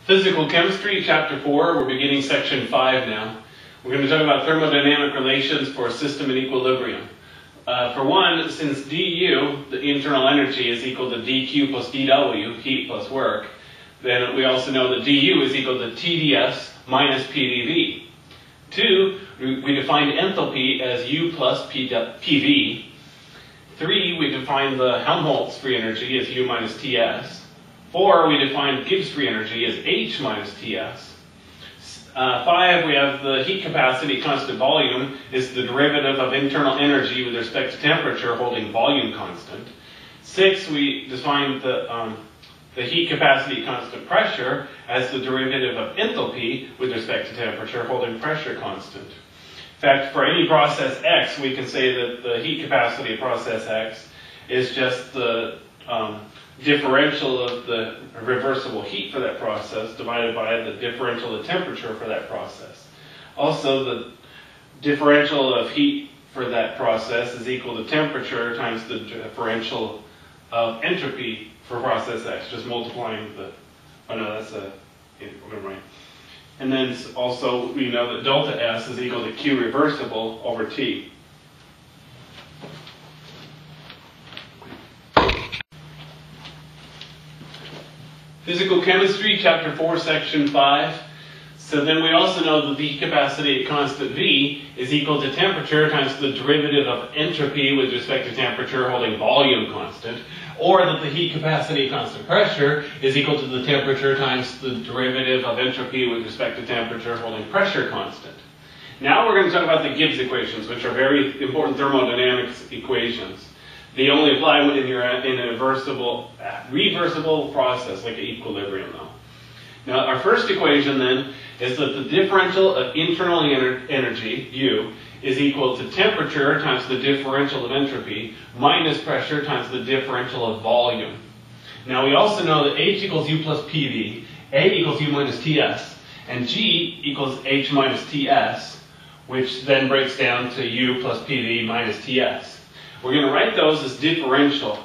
Physical Chemistry, Chapter 4, we're beginning Section 5 now. We're going to talk about thermodynamic relations for a system in equilibrium. For one, since du, the internal energy, is equal to dq plus dw, heat plus work, then we also know that du is equal to TdS minus PdV. 2, we defined enthalpy as U plus PV. 3, we defined the Helmholtz free energy as U minus Ts. 4, we defined Gibbs free energy as H minus Ts. 5, we have the heat capacity constant volume is the derivative of internal energy with respect to temperature holding volume constant. 6, we defined the heat capacity constant pressure as the derivative of enthalpy with respect to temperature holding pressure constant. In fact, for any process X, we can say that the heat capacity of process X is just the differential of the reversible heat for that process divided by the differential of temperature for that process. Also, the differential of heat for that process is equal to temperature times the differential of entropy for process X, just multiplying the, right. And then also we know that delta S is equal to Q reversible over T. Physical Chemistry, Chapter 4, Section 5. So then we also know that the heat capacity at constant V is equal to temperature times the derivative of entropy with respect to temperature holding volume constant, or that the heat capacity at constant pressure is equal to the temperature times the derivative of entropy with respect to temperature holding pressure constant. Now we're going to talk about the Gibbs equations, which are very important thermodynamics equations. They only apply when you're in a reversible process, like an equilibrium though. Now our first equation then is that the differential of internal energy, U, is equal to temperature times the differential of entropy minus pressure times the differential of volume. Now we also know that H equals U plus PV, A equals U minus TS, and G equals H minus TS, which then breaks down to U plus PV minus TS. We're going to write those as differential,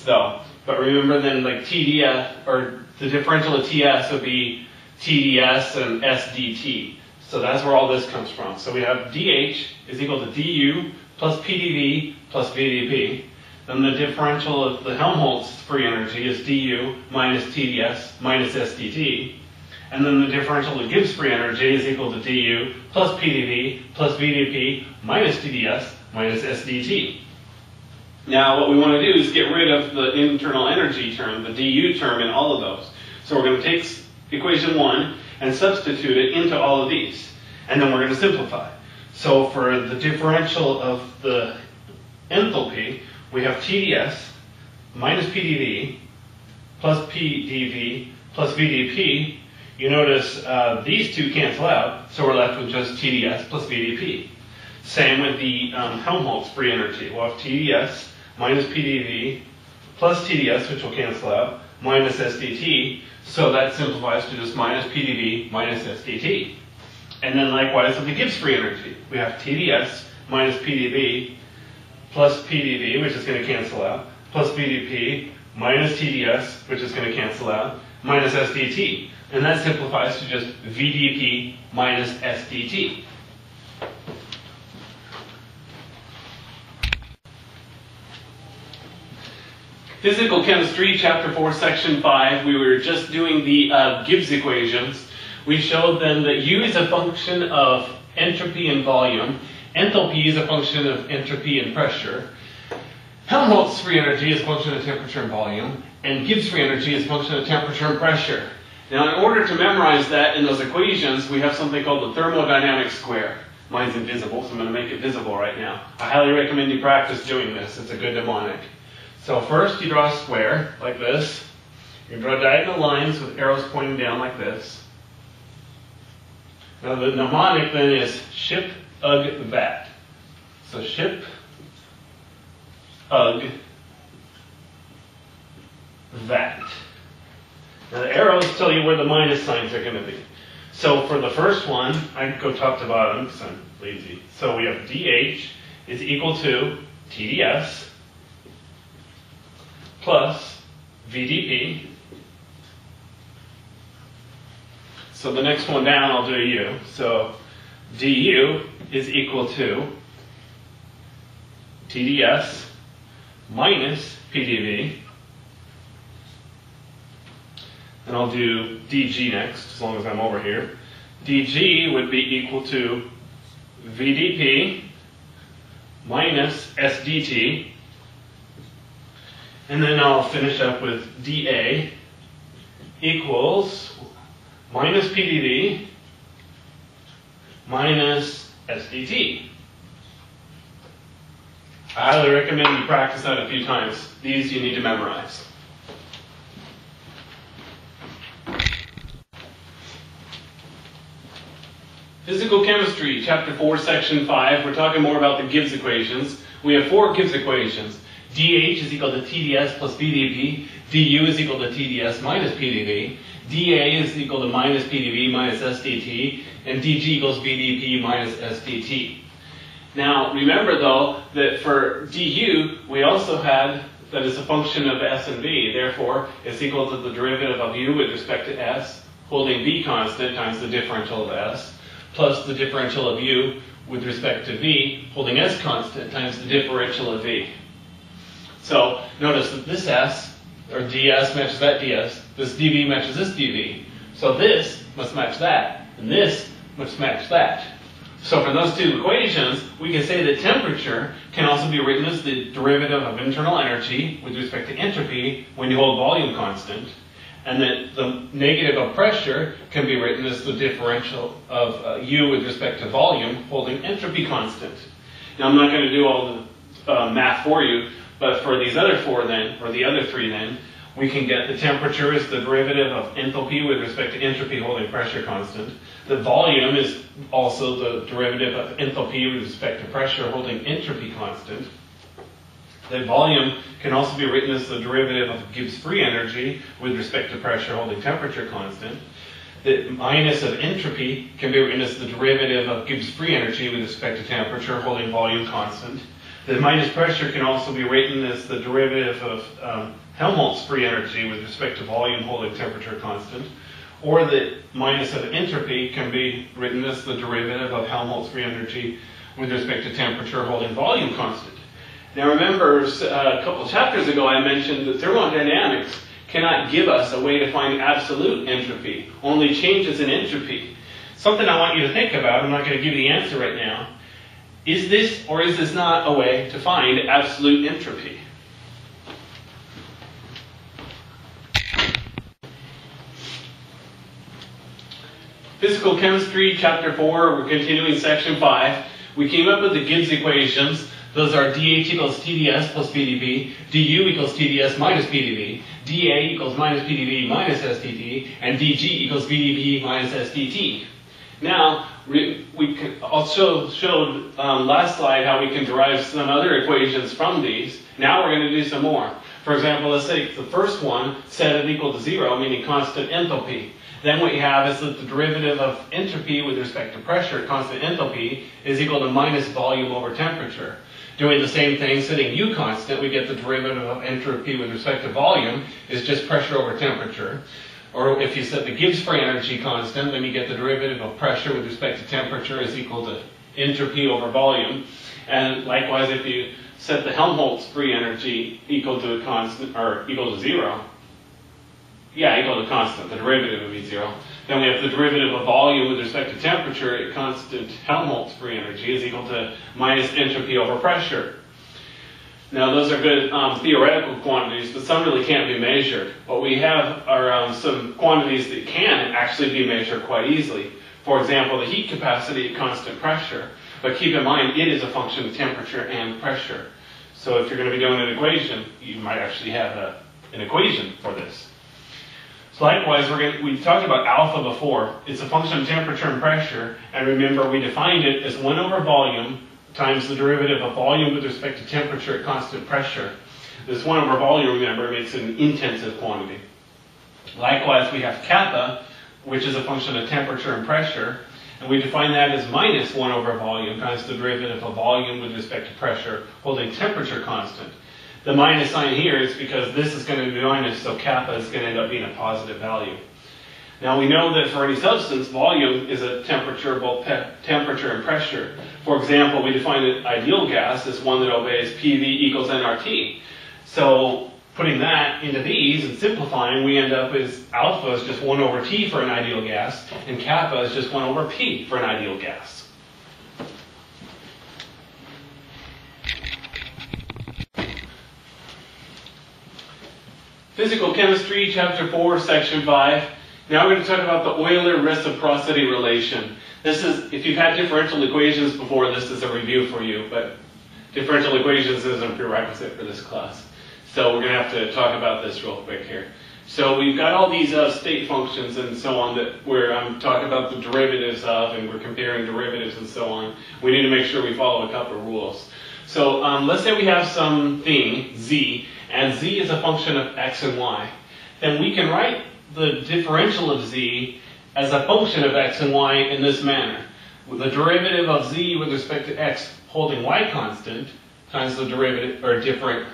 though. But remember then, like TDS, or the differential of TS would be TDS and SDT. So that's where all this comes from. So we have DH is equal to DU plus PdV plus VdP. Then the differential of the Helmholtz free energy is DU minus TDS minus SDT. And then the differential of Gibbs free energy is equal to DU plus PdV plus VdP minus TDS minus SDT. Now what we want to do is get rid of the internal energy term, the du term in all of those. So we're going to take equation 1 and substitute it into all of these. And then we're going to simplify. So for the differential of the enthalpy, we have TdS minus PdV plus PdV plus VdP. You notice these two cancel out, so we're left with just TdS plus VdP. Same with the Helmholtz free energy. We'll have TdS minus PdV plus TdS, which will cancel out, minus SDT. So that simplifies to just minus PdV minus SDT. And then likewise with the Gibbs free energy. We have TdS minus PdV plus PdV, which is going to cancel out, plus VdP minus TdS, which is going to cancel out, minus SDT. And that simplifies to just VdP minus SDT. Physical Chemistry, Chapter 4, Section 5, we were just doing the Gibbs equations. We showed then that U is a function of entropy and volume, enthalpy is a function of entropy and pressure, Helmholtz free energy is a function of temperature and volume, and Gibbs free energy is a function of temperature and pressure. Now in order to memorize that in those equations, we have something called the thermodynamic square. Mine's invisible, so I'm going to make it visible right now. I highly recommend you practice doing this. It's a good mnemonic. So first you draw a square, like this. You draw diagonal lines with arrows pointing down like this. Now the mnemonic then is ship, ug, vat. So ship, ug, vat. Now the arrows tell you where the minus signs are going to be. So for the first one, I go top to bottom because I'm lazy. So we have DH is equal to TdS plus VdP So the next one down, I'll do a U. So du is equal to TdS minus PdV. And I'll do dg next, as long as I'm over here. dg would be equal to VdP minus SDT. And then I'll finish up with dA equals minus PdV minus SDT. I highly recommend you practice that a few times. These you need to memorize. Physical Chemistry, Chapter 4, Section 5. We're talking more about the Gibbs equations. We have 4 Gibbs equations. dH is equal to TdS plus PdV. du is equal to TdS minus PdV. dA is equal to minus PdV minus SDT. And dg equals VdP minus SDT. Now, remember though, that for du, we also had that it's a function of s and v. Therefore, it's equal to the derivative of u with respect to s, holding v constant times the differential of s, plus the differential of u with respect to v, holding s constant times the differential of v. So, notice that this s, or ds, matches that ds. This dv matches this dv. So this must match that, and this must match that. So for those two equations, we can say that temperature can also be written as the derivative of internal energy with respect to entropy when you hold volume constant, and that the negative of pressure can be written as the differential of u with respect to volume holding entropy constant. Now I'm not going to do all the math for you, but for these other 4 then, or the other 3 then, we can get the temperature is the derivative of enthalpy with respect to entropy holding pressure constant. The volume is also the derivative of enthalpy with respect to pressure holding entropy constant. The volume can also be written as the derivative of Gibbs free energy with respect to pressure holding temperature constant. The minus of entropy can be written as the derivative of Gibbs free energy with respect to temperature holding volume constant. The minus pressure can also be written as the derivative of Helmholtz free energy with respect to volume holding temperature constant. Or the minus of entropy can be written as the derivative of Helmholtz free energy with respect to temperature holding volume constant. Now remember, a couple chapters ago I mentioned that thermodynamics cannot give us a way to find absolute entropy, only changes in entropy. Something I want you to think about, I'm not going to give you the answer right now. Is this or is this not a way to find absolute entropy? Physical Chemistry, Chapter 4, we're continuing Section 5. We came up with the Gibbs equations. Those are dH equals TdS plus PdV, du equals TdS minus PdV, dA equals minus PdV minus SDT, and dg equals VdP minus SDT. Now, we also showed last slide how we can derive some other equations from these. Now we're going to do some more. For example, let's say the first one, set it equal to 0, meaning constant enthalpy. Then what you have is that the derivative of entropy with respect to pressure, constant enthalpy, is equal to minus volume over temperature. Doing the same thing, setting u constant, we get the derivative of entropy with respect to volume is just pressure over temperature. Or if you set the Gibbs free energy constant, then you get the derivative of pressure with respect to temperature is equal to entropy over volume. And likewise, if you set the Helmholtz free energy equal to a constant, or equal to 0, equal to constant, the derivative would be 0. Then we have the derivative of volume with respect to temperature at constant Helmholtz free energy is equal to minus entropy over pressure. Now those are good theoretical quantities, but some really can't be measured. What we have are some quantities that can actually be measured quite easily. For example, the heat capacity at constant pressure. But keep in mind, it is a function of temperature and pressure. So if you're going to be doing an equation, you might actually have an equation for this. So likewise, we talked about alpha before. It's a function of temperature and pressure. And remember, we defined it as 1 over volume times the derivative of volume with respect to temperature at constant pressure. This 1 over volume, remember, makes it an intensive quantity. Likewise, we have kappa, which is a function of temperature and pressure. And we define that as minus 1 over volume times the derivative of volume with respect to pressure, holding temperature constant. The minus sign here is because this is going to be minus, so kappa is going to end up being a positive value. Now we know that for any substance, volume is a temperature, both temperature and pressure. For example, we define an ideal gas as one that obeys PV equals nRT. So putting that into these and simplifying, we end up as alpha is just 1 over T for an ideal gas, and kappa is just 1 over P for an ideal gas. Physical Chemistry, Chapter 4, Section 5. Now we're going to talk about the Euler Reciprocity Relation. This is, if you've had differential equations before, this is a review for you, but differential equations isn't a prerequisite for this class. So we're going to have to talk about this real quick here. So we've got all these state functions and so on that where I'm talking about the derivatives of, and we're comparing derivatives and so on. We need to make sure we follow a couple of rules. So let's say we have something, z, and z is a function of x and y. Then we can write the differential of z as a function of x and y in this manner. With the derivative of z with respect to x holding y constant times the derivative or differential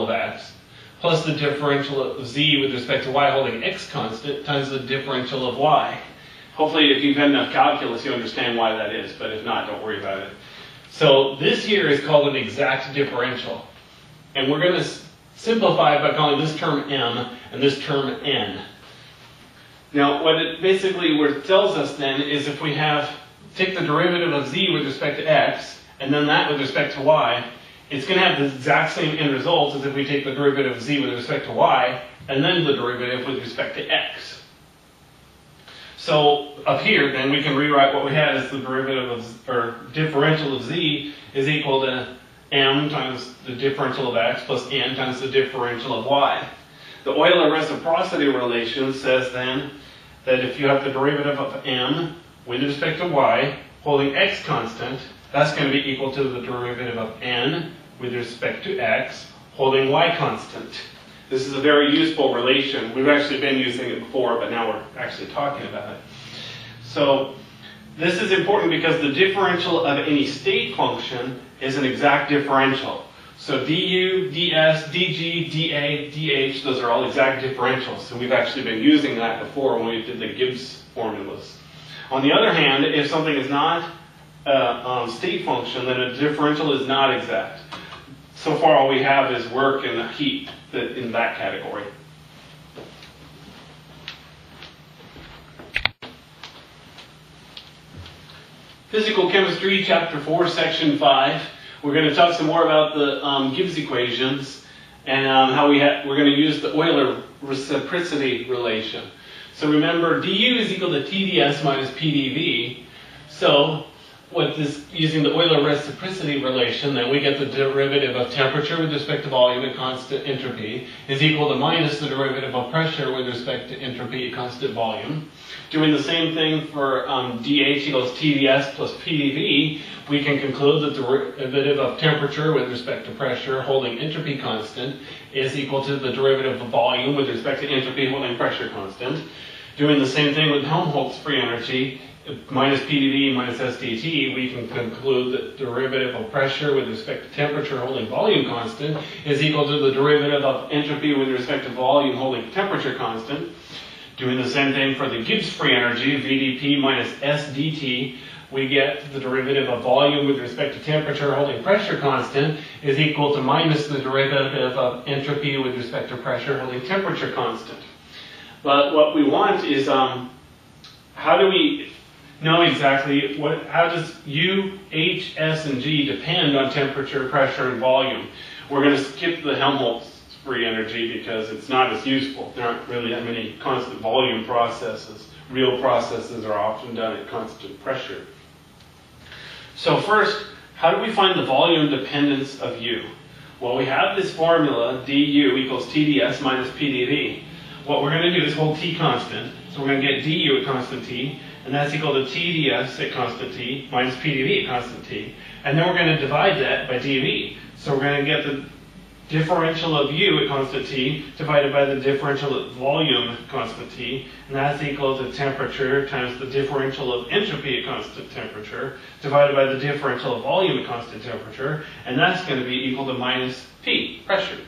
of x, plus the differential of z with respect to y holding x constant times the differential of y. Hopefully if you've had enough calculus you understand why that is, but if not, don't worry about it. So this here is called an exact differential. And we're going to simplify it by calling this term m and this term n. Now what it basically tells us then is if we take the derivative of z with respect to x and then that with respect to y, it's going to have the exact same end result as if we take the derivative of z with respect to y and then the derivative with respect to x. So up here then we can rewrite what we had as the derivative of, or differential of z is equal to m times the differential of x plus n times the differential of y. The Euler Reciprocity Relation says then that if you have the derivative of m with respect to y holding x constant, that's going to be equal to the derivative of n with respect to x holding y constant. This is a very useful relation. We've actually been using it before, but now we're actually talking about it. So this is important because the differential of any state function is an exact differential. So du, ds, dg, dA, dh, those are all exact differentials. So we've actually been using that before when we did the Gibbs formulas. On the other hand, if something is not a state function, then a differential is not exact. So far all we have is work and heat in that category. Physical Chemistry, Chapter 4, Section 5. We're going to talk some more about the Gibbs equations and how we're going to use the Euler Reciprocity Relation. So remember, du is equal to TdS minus PdV. So using the Euler Reciprocity Relation, then we get the derivative of temperature with respect to volume at constant entropy is equal to minus the derivative of pressure with respect to entropy at constant volume. Doing the same thing for dH equals TdS plus PdV, we can conclude that the derivative of temperature with respect to pressure holding entropy constant is equal to the derivative of volume with respect to entropy holding pressure constant. Doing the same thing with Helmholtz free energy, minus PdV minus SdT, we can conclude that the derivative of pressure with respect to temperature holding volume constant is equal to the derivative of entropy with respect to volume holding temperature constant. Doing the same thing for the Gibbs free energy, VdP minus SdT, we get the derivative of volume with respect to temperature holding pressure constant is equal to minus the derivative of entropy with respect to pressure holding temperature constant. But what we want is, how do we know exactly how does U, H, S, and G depend on temperature, pressure, and volume? We're going to skip the Helmholtz free energy because it's not as useful. There aren't really that many constant volume processes. Real processes are often done at constant pressure. So first, how do we find the volume dependence of U? Well, we have this formula, du equals TdS minus PdV. What we're going to do is hold T constant. So we're going to get du at constant T, and that's equal to TdS at constant T minus PdV at constant T. And then we're going to divide that by dV. So we're going to get the differential of U at constant T divided by the differential of volume at constant T, and that's equal to temperature times the differential of entropy at constant temperature divided by the differential of volume at constant temperature, and that's going to be equal to minus P, pressure.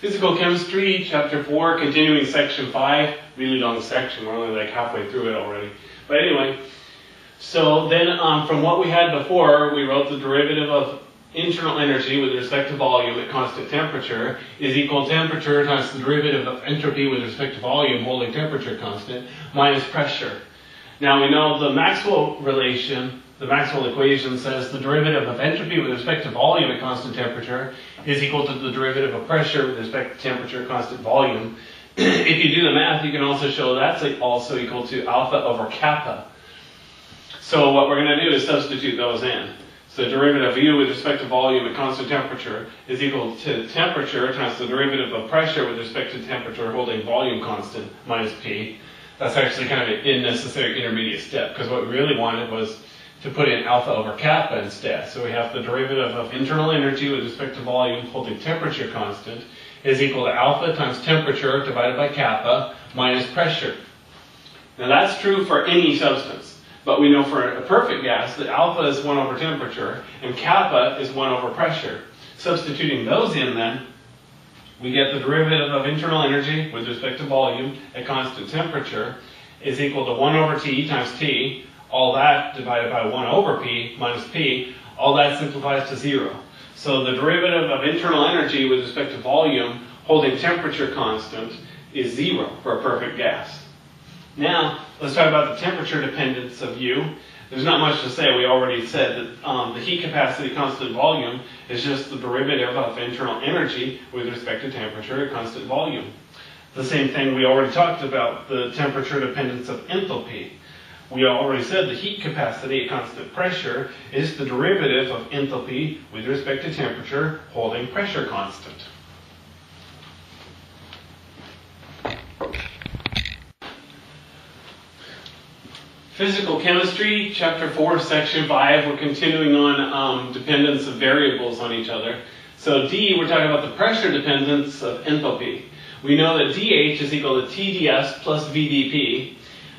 Physical Chemistry, Chapter 4, continuing Section 5. Really long section, we're only like halfway through it already. But anyway, so then from what we had before, we wrote the derivative of internal energy with respect to volume at constant temperature is equal to temperature times the derivative of entropy with respect to volume holding temperature constant minus pressure. Now we know the Maxwell relation, the Maxwell equation says the derivative of entropy with respect to volume at constant temperature is equal to the derivative of pressure with respect to temperature constant volume. If you do the math, you can also show that's also equal to alpha over kappa. So what we're going to do is substitute those in. So the derivative of U with respect to volume at constant temperature is equal to temperature times the derivative of pressure with respect to temperature holding volume constant minus P. That's actually kind of an unnecessary intermediate step, because what we really wanted was to put in alpha over kappa instead. So we have the derivative of internal energy with respect to volume holding temperature constant is equal to alpha times temperature divided by kappa minus pressure. Now that's true for any substance. But we know for a perfect gas that alpha is 1 over temperature and kappa is 1 over pressure. Substituting those in then, we get the derivative of internal energy with respect to volume at constant temperature is equal to 1 over T times T, all that divided by 1 over P minus P, all that simplifies to 0. So the derivative of internal energy with respect to volume holding temperature constant is 0 for a perfect gas. Now, let's talk about the temperature dependence of U. There's not much to say. We already said that the heat capacity constant volume is just the derivative of internal energy with respect to temperature at constant volume. The same thing we already talked about, the temperature dependence of enthalpy. We already said the heat capacity at constant pressure is the derivative of enthalpy with respect to temperature holding pressure constant. Physical Chemistry, Chapter 4, Section 5. We're continuing on dependence of variables on each other. So D, we're talking about the pressure dependence of enthalpy. We know that dH is equal to TdS plus VdP.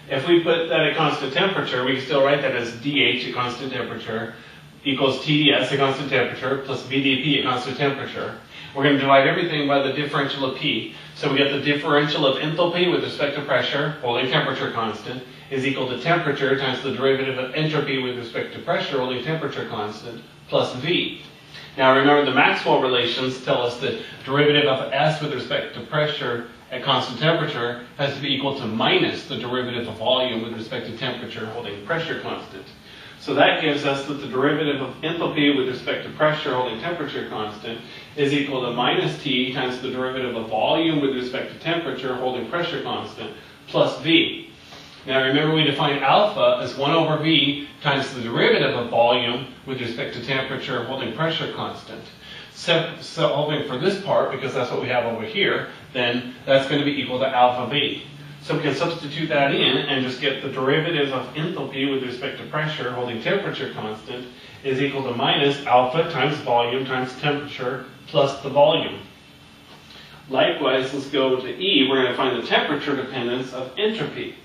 If we put that at constant temperature, we can still write that as dH at constant temperature equals TdS at constant temperature plus VdP at constant temperature. We're going to divide everything by the differential of P. So we get the differential of enthalpy with respect to pressure, holding temperature constant, is equal to temperature times the derivative of entropy with respect to pressure, holding temperature constant, plus V. Now remember the Maxwell relations tell us that derivative of S with respect to pressure at constant temperature has to be equal to minus the derivative of volume with respect to temperature, holding pressure constant. So that gives us that the derivative of enthalpy with respect to pressure holding temperature constant is equal to minus T times the derivative of volume with respect to temperature holding pressure constant plus V. Now remember we defined alpha as 1 over V times the derivative of volume with respect to temperature holding pressure constant. Solving for this part, because that's what we have over here, then that's going to be equal to alpha V. So we can substitute that in and just get the derivative of enthalpy with respect to pressure holding temperature constant is equal to minus alpha times volume times temperature plus the volume. Likewise, let's go to E. We're going to find the temperature dependence of entropy.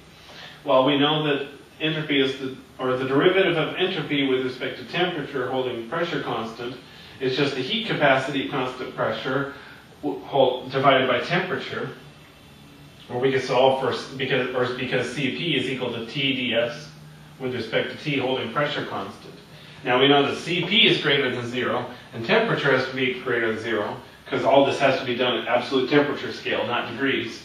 Well, we know that entropy is the derivative of entropy with respect to temperature holding pressure constant is just the heat capacity at constant pressure divided by temperature. Or we could solve for because Cp is equal to TdS with respect to T holding pressure constant. Now we know that Cp is greater than 0 and temperature has to be greater than 0 because all this has to be done at absolute temperature scale, not degrees.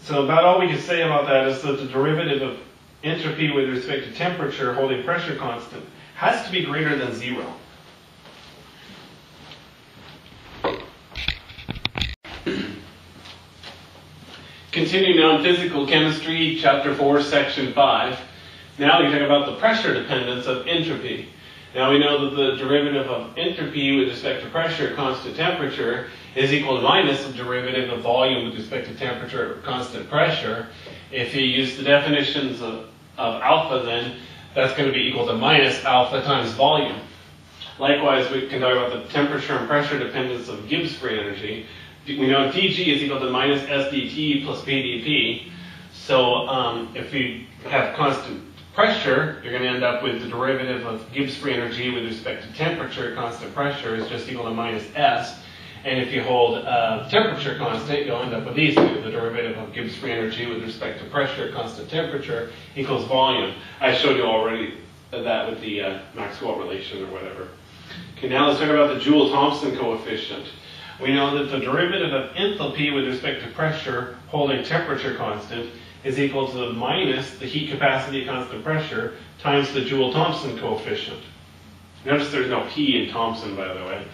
So about all we can say about that is that the derivative of entropy with respect to temperature holding pressure constant has to be greater than 0. Continuing on Physical Chemistry, Chapter 4, Section 5. Now we talk about the pressure dependence of entropy. Now we know that the derivative of entropy with respect to pressure at constant temperature is equal to minus the derivative of volume with respect to temperature at constant pressure. If you use the definitions of alpha, then that's going to be equal to minus alpha times volume. Likewise, we can talk about the temperature and pressure dependence of Gibbs free energy. We know dG is equal to minus SdT plus VdP. So if we have constant pressure, you're going to end up with the derivative of Gibbs free energy with respect to temperature at constant pressure is just equal to minus S. And if you hold temperature constant, you'll end up with these two. The derivative of Gibbs free energy with respect to pressure at constant temperature equals volume. I showed you already that with the Maxwell Relation or whatever. Okay, now let's talk about the Joule-Thomson Coefficient. We know that the derivative of enthalpy with respect to pressure holding temperature constant is equal to minus the heat capacity at constant pressure times the Joule-Thomson Coefficient. Notice there's no P in Thomson, by the way.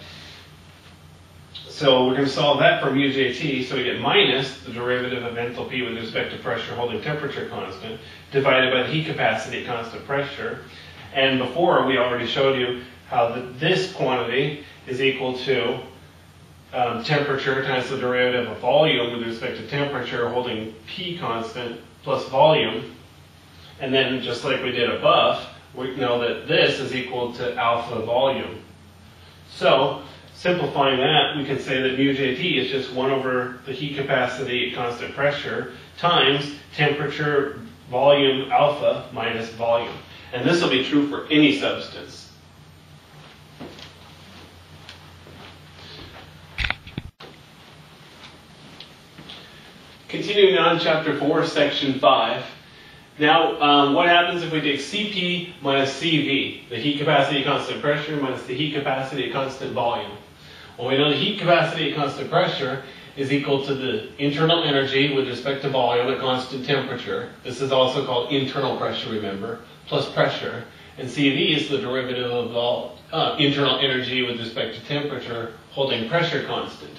So we're going to solve that from UJT, so we get minus the derivative of enthalpy with respect to pressure holding temperature constant divided by the heat capacity at constant pressure. And before, we already showed you how this quantity is equal to temperature times the derivative of volume with respect to temperature holding P constant plus volume. And then, just like we did above, we know that this is equal to alpha volume. So, simplifying that, we can say that mu JT is just 1 over the heat capacity at constant pressure times temperature volume alpha minus volume. And this will be true for any substance. Continuing on, Chapter 4, Section 5. Now, what happens if we take Cp minus Cv, the heat capacity at constant pressure minus the heat capacity at constant volume? Well, we know the heat capacity at constant pressure is equal to the internal energy with respect to volume at constant temperature. This is also called internal pressure, remember, plus pressure. And Cv is the derivative of all internal energy with respect to temperature holding pressure constant.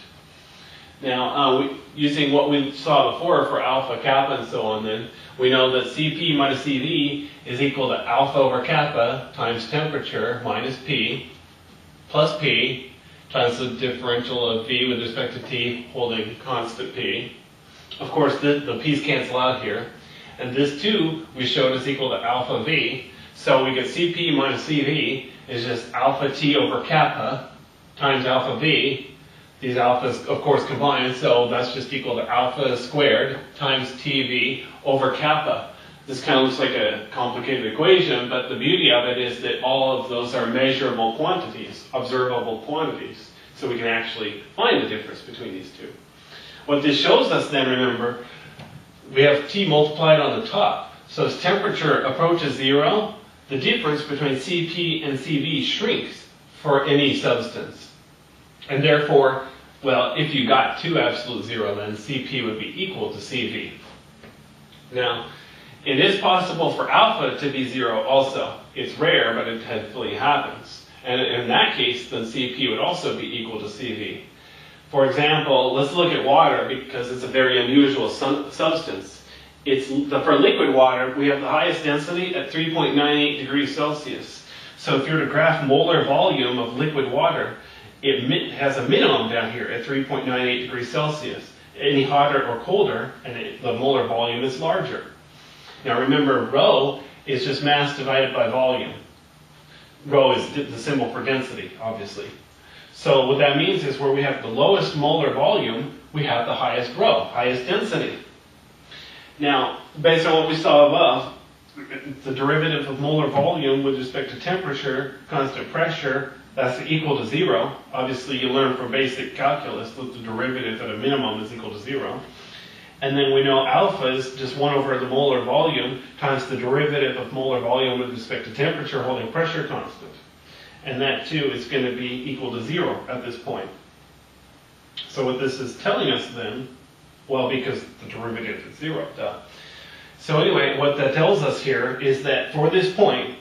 Now, using what we saw before for alpha, kappa, and so on, then, we know that Cp minus Cv is equal to alpha over kappa times temperature minus P plus P times the differential of V with respect to T holding constant P. Of course, the P's cancel out here. And this, too, we showed is equal to alpha V. So we get Cp minus Cv is just alpha T over kappa times alpha V. These alphas, of course, combine, so that's just equal to alpha squared times TV over kappa. This kind of looks like a complicated equation, but the beauty of it is that all of those are measurable quantities, observable quantities. So we can actually find the difference between these two. What this shows us then, remember, we have T multiplied on the top. So as temperature approaches 0, the difference between Cp and Cv shrinks for any substance. And therefore, well, if you got to absolute 0, then Cp would be equal to Cv. Now, it is possible for alpha to be 0 also. It's rare, but it definitely happens. And in that case, then Cp would also be equal to Cv. For example, let's look at water because it's a very unusual substance. For liquid water, we have the highest density at 3.98 degrees Celsius. So if you were to graph molar volume of liquid water, it has a minimum down here at 3.98 degrees Celsius. Any hotter or colder, and the molar volume is larger. Now remember, rho is just mass divided by volume. Rho is the symbol for density, obviously. So what that means is where we have the lowest molar volume, we have the highest rho, highest density. Now, based on what we saw above, the derivative of molar volume with respect to temperature, constant pressure, that's equal to 0. Obviously, you learn from basic calculus that the derivative at a minimum is equal to 0. And then we know alpha is just 1 over the molar volume times the derivative of molar volume with respect to temperature holding pressure constant. And that, too, is going to be equal to 0 at this point. So what this is telling us then, well, because the derivative is 0, duh. So anyway, what that tells us here is that for this point,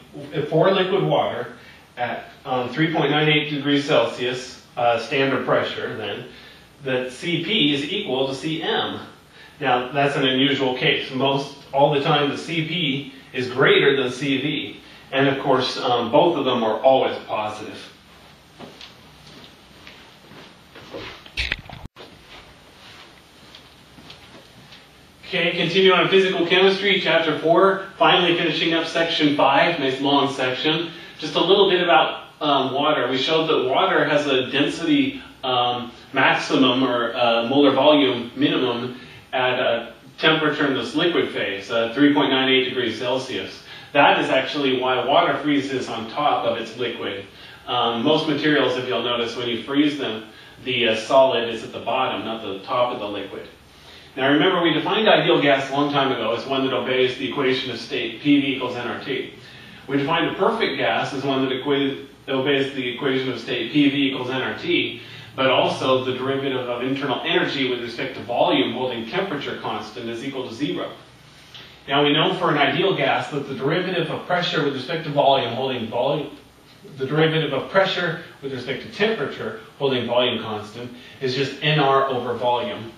for liquid water, at 3.98 degrees Celsius, standard pressure then, that Cp is equal to Cm. Now, that's an unusual case. All the time, the Cp is greater than Cv. And of course, both of them are always positive. Okay, continue on physical chemistry, chapter 4, finally finishing up section 5, nice long section. Just a little bit about water. We showed that water has a density maximum or molar volume minimum at a temperature in this liquid phase, 3.98 degrees Celsius. That is actually why water freezes on top of its liquid. Most materials, if you'll notice, when you freeze them, the solid is at the bottom, not the top of the liquid. Now remember, we defined ideal gas a long time ago as one that obeys the equation of state PV equals nRT. We defined a perfect gas as one that obeys the equation of state PV equals nRT, but also the derivative of internal energy with respect to volume holding temperature constant is equal to 0. Now we know for an ideal gas that the derivative of pressure with respect to volume holding the derivative of pressure with respect to temperature holding volume constant is just nR over volume.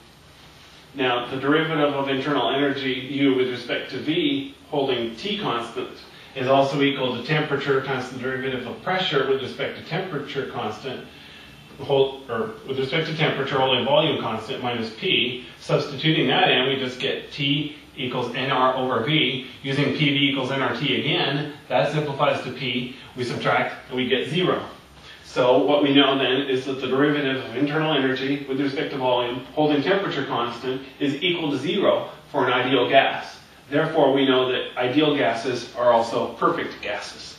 Now the derivative of internal energy U with respect to V holding T constant is also equal to temperature times the derivative of pressure with respect to temperature constant, with respect to temperature holding volume constant minus P. Substituting that in, we just get T equals nR over V. Using PV equals nRT again, that simplifies to P. We subtract and we get 0. So what we know then is that the derivative of internal energy with respect to volume holding temperature constant is equal to 0 for an ideal gas. Therefore, we know that ideal gases are also perfect gases.